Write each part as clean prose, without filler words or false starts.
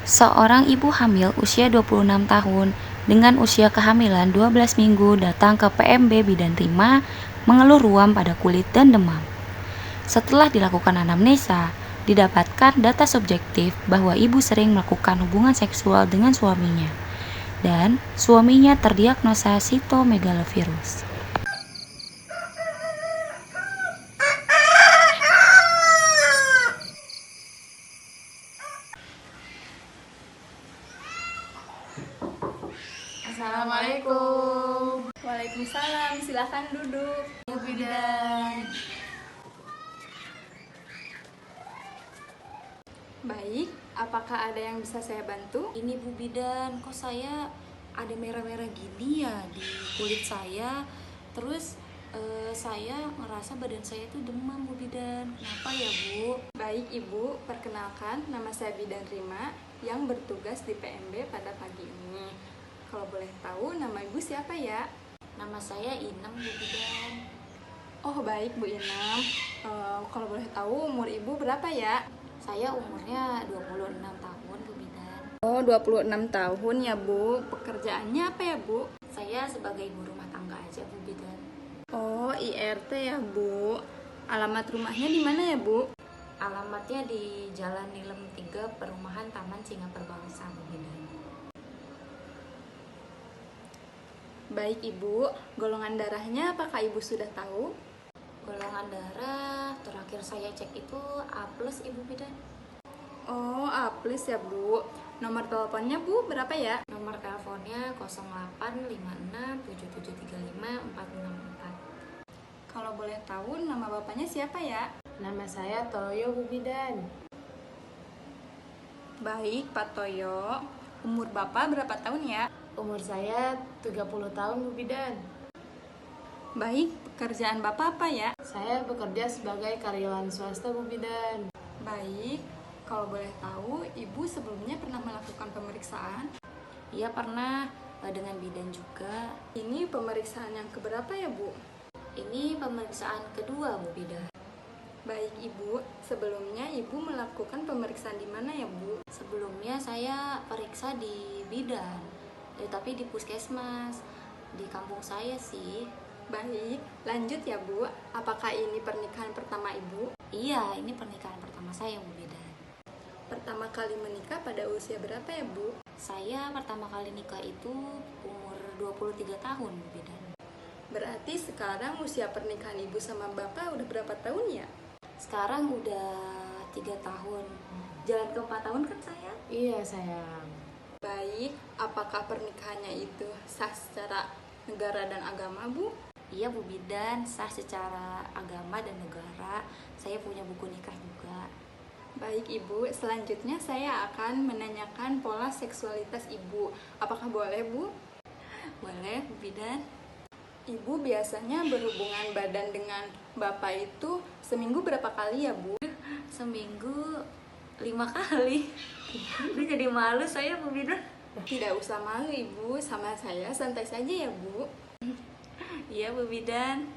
Seorang ibu hamil usia 26 tahun dengan usia kehamilan 12 minggu datang ke PMB Bidan Rima mengeluh ruam pada kulit dan demam. Setelah dilakukan anamnesa, didapatkan data subjektif bahwa ibu sering melakukan hubungan seksual dengan suaminya dan suaminya terdiagnosa sitomegalovirus. Assalamualaikum. Waalaikumsalam, silakan duduk. Bu Bidan. Baik, apakah ada yang bisa saya bantu? Ini Bu Bidan, kok saya ada merah-merah gini ya di kulit saya. Terus saya ngerasa badan saya itu demam Bu Bidan. Kenapa ya Bu? Baik Ibu, perkenalkan nama saya Bidan Rima yang bertugas di PMB pada pagi ini. Kalau boleh tahu nama Ibu siapa ya? Nama saya Inem Bu Bidan. Oh baik Bu Inem, kalau boleh tahu umur Ibu berapa ya? Saya umurnya 26 tahun Bu Bidan. Oh 26 tahun ya Bu, pekerjaannya apa ya Bu? Saya sebagai ibu rumah tangga aja Bu Bidan. Oh IRT ya Bu, alamat rumahnya di mana ya Bu? Alamatnya di Jalan Nilem 3, Perumahan Taman Singa Perbangsa Bu Bidan. Baik Ibu, golongan darahnya apakah Ibu sudah tahu? Golongan darah terakhir saya cek itu A+ Ibu Bidan. Oh, A+ ya Bu. Nomor teleponnya Bu berapa ya? Nomor teleponnya 085677354664. Kalau boleh tahu nama bapaknya siapa ya? Nama saya Toyo Bu Bidan. Baik Pak Toyo. Umur Bapak berapa tahun ya? Umur saya 30 tahun Bu Bidan. Baik, pekerjaan Bapak apa ya? Saya bekerja sebagai karyawan swasta Bu Bidan. Baik, kalau boleh tahu Ibu sebelumnya pernah melakukan pemeriksaan? Iya pernah, dengan bidan juga. Ini pemeriksaan yang keberapa ya Bu? Ini pemeriksaan kedua Bu Bidan. Baik Ibu, sebelumnya Ibu melakukan pemeriksaan di mana ya Bu? Sebelumnya saya periksa di bidan, tapi di puskesmas, di kampung saya sih. Baik, lanjut ya Bu. Apakah ini pernikahan pertama Ibu? Iya, ini pernikahan pertama saya Bu Bidan. Pertama kali menikah pada usia berapa ya Bu? Saya pertama kali nikah itu umur 23 tahun Bu Bidan. Berarti sekarang usia pernikahan Ibu sama Bapak udah berapa tahun ya? Sekarang udah 3 tahun, jalan ke 4 tahun kan saya. Iya sayang. Baik, apakah pernikahannya itu sah secara negara dan agama Bu? Iya Bu Bidan, sah secara agama dan negara. Saya punya buku nikah juga. Baik Ibu, selanjutnya saya akan menanyakan pola seksualitas Ibu. Apakah boleh Bu? Boleh Bu Bidan. Ibu biasanya berhubungan badan dengan Bapak itu seminggu berapa kali ya Bu? Seminggu 5 kali. Udah jadi malu saya Bu Bidan. Tidak usah malu Ibu, sama saya santai saja ya Bu. Iya Bu Bidan.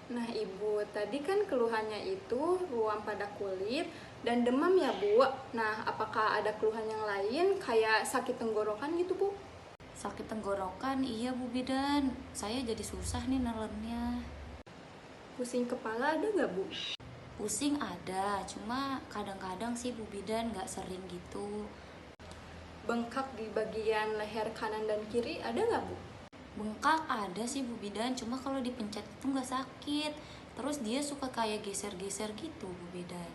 Nah Ibu, tadi kan keluhannya itu ruam pada kulit dan demam ya Bu. Nah apakah ada keluhan yang lain kayak sakit tenggorokan gitu Bu? Sakit tenggorokan, iya Bu Bidan. Saya jadi susah nih nelennya. Pusing kepala ada gak Bu? Pusing ada, cuma kadang-kadang sih Bu Bidan gak sering gitu. Bengkak di bagian leher kanan dan kiri ada gak Bu? Bengkak ada sih Bu Bidan, cuma kalau dipencet itu gak sakit. Terus dia suka kayak geser-geser gitu Bu Bidan.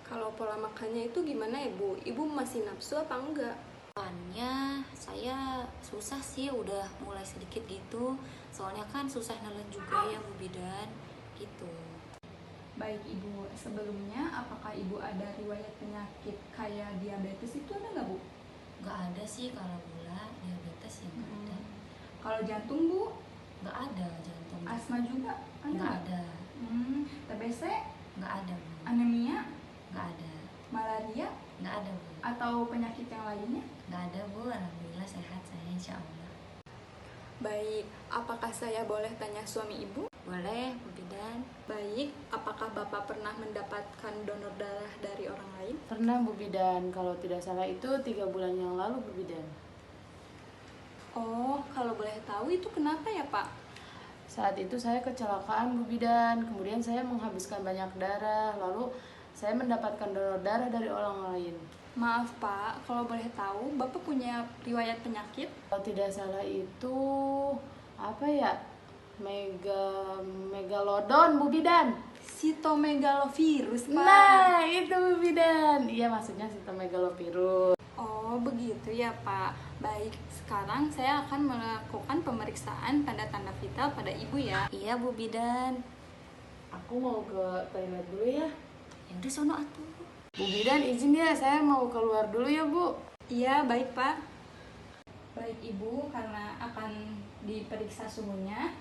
Kalau pola makannya itu gimana ya Bu? Ibu masih nafsu apa enggak? Makannya saya susah sih, udah mulai sedikit gitu. Soalnya kan susah nelen juga ya Bu Bidan gitu. Baik Ibu, sebelumnya apakah Ibu ada riwayat penyakit kayak diabetes itu ada nggak Bu? Gak ada sih kalau gula, diabetes ya gak ada. Kalau jantung Bu? Gak ada jantung. Asma juga? Ada Gak ada. TBC? Gak ada Bu. Anemia? Gak ada. Malaria? Gak ada Bu. Atau penyakit yang lainnya? Gak ada Bu, alhamdulillah sehat saya insya Allah. Baik, apakah saya boleh tanya suami Ibu? Boleh, Bu Bidan. Baik, apakah Bapak pernah mendapatkan donor darah dari orang lain? Pernah Bu Bidan, kalau tidak salah itu 3 bulan yang lalu Bu Bidan. Oh, kalau boleh tahu itu kenapa ya Pak? Saat itu saya kecelakaan Bu Bidan, kemudian saya menghabiskan banyak darah, lalu saya mendapatkan donor darah dari orang lain. Maaf Pak, kalau boleh tahu Bapak punya riwayat penyakit? Kalau tidak salah itu apa ya? Megalodon Bu Bidan. Sitomegalovirus Pak. Nah, itu Bu Bidan. Iya, maksudnya sitomegalovirus. Oh, begitu ya Pak. Baik, sekarang saya akan melakukan pemeriksaan tanda-tanda vital pada Ibu ya. Iya, Bu Bidan. Aku mau ke toilet dulu ya. Ya udah sono atuh. Bu Bidan izin ya, saya mau keluar dulu ya Bu. Iya, baik Pak. Baik Ibu, karena akan diperiksa suhunya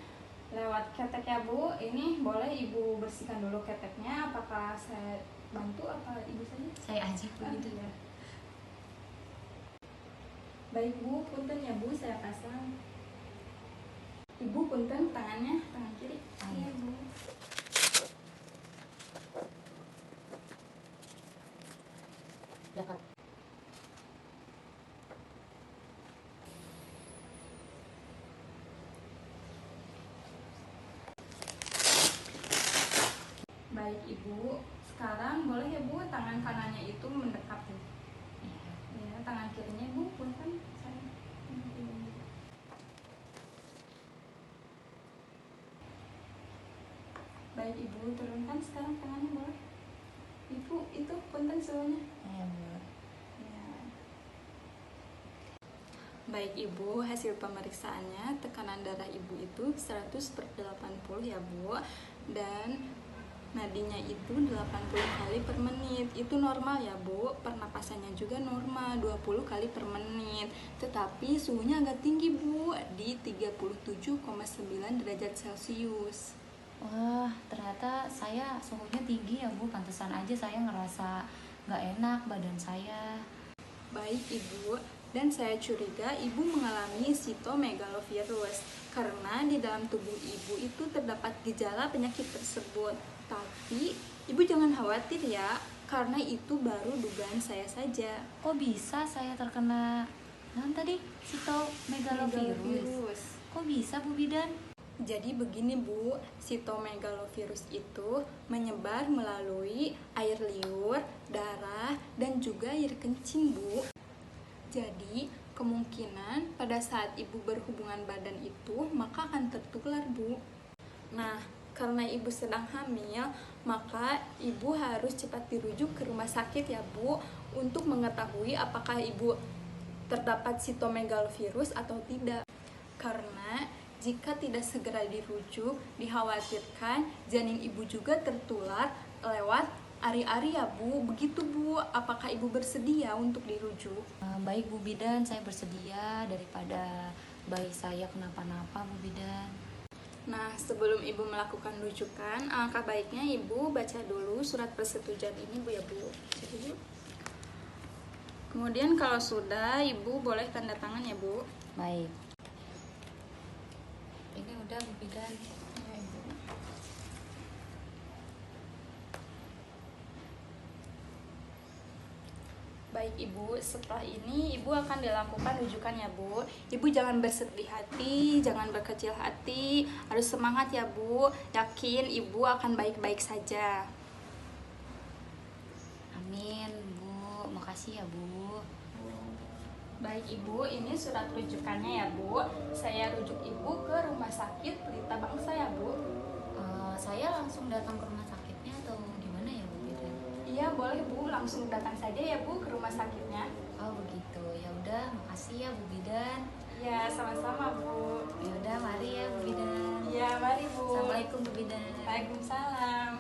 lewat ketek ya Bu. Ini boleh Ibu bersihkan dulu keteknya. Apakah saya bantu apa Ibu saja? Saya aja, Bu Bidan. Ya. Baik Bu, punten ya Bu, saya pasang. Ibu punten tangannya, tangan kiri. Iya Bu. Dekat. Baik Ibu, sekarang boleh ya Bu tangan kanannya itu mendekap Bu. Ya, tangan kirinya Bu, punten saya. Baik Ibu, turunkan sekarang tangannya boleh. Ibu, itu punten suhunya. Iya, Bu. Ya. Baik Ibu, hasil pemeriksaannya tekanan darah Ibu itu 100/80 ya Bu. Dan nadinya itu 80 kali per menit. Itu normal ya Bu. Pernapasannya juga normal 20 kali per menit. Tetapi suhunya agak tinggi Bu, di 37,9 derajat Celcius. Wah, ternyata saya suhunya tinggi ya Bu. Pantesan aja saya ngerasa nggak enak badan saya. Baik Ibu, dan saya curiga Ibu mengalami sitomegalovirus karena di dalam tubuh Ibu itu terdapat gejala penyakit tersebut. Tapi Ibu jangan khawatir ya, karena itu baru dugaan saya saja. Kok bisa saya terkena tadi sitomegalovirus? Kok bisa, Bu Bidan? Jadi begini Bu, sitomegalovirus itu menyebar melalui air liur, darah, dan juga air kencing Bu. Jadi kemungkinan pada saat Ibu berhubungan badan itu maka akan tertular Bu. Nah, karena Ibu sedang hamil, maka Ibu harus cepat dirujuk ke rumah sakit ya Bu, untuk mengetahui apakah Ibu terdapat sitomegalovirus atau tidak. Karena jika tidak segera dirujuk, dikhawatirkan janin Ibu juga tertular lewat ari-ari ya Bu. Begitu Bu, apakah Ibu bersedia untuk dirujuk? Baik Bu Bidan, saya bersedia daripada bayi saya kenapa-napa Bu Bidan. Nah, sebelum Ibu melakukan rujukan, alangkah baiknya Ibu baca dulu surat persetujuan ini Bu ya Bu. Jadi, kemudian kalau sudah, Ibu boleh tanda tangan ya Bu. Baik. Ini udah Bu Bidan. Ya, Ibu. Baik Ibu, setelah ini Ibu akan dilakukan rujukan ya Bu. Ibu jangan bersedih hati, jangan berkecil hati, harus semangat ya Bu. Yakin Ibu akan baik-baik saja. Amin, Bu. Makasih ya Bu. Baik Ibu, ini surat rujukannya ya Bu. Saya rujuk Ibu ke Rumah Sakit Pelita Bangsa ya Bu. Saya langsung datang ke rumah sakitnya atau gimana ya Bu Bidan? Iya boleh Bu, langsung datang saja ya Bu ke rumah sakitnya. Oh begitu. Ya udah, makasih ya Bu Bidan. Ya sama-sama Bu. Ya udah, mari ya Bu Bidan. Iya mari Bu. Assalamualaikum Bu Bidan. Waalaikumsalam.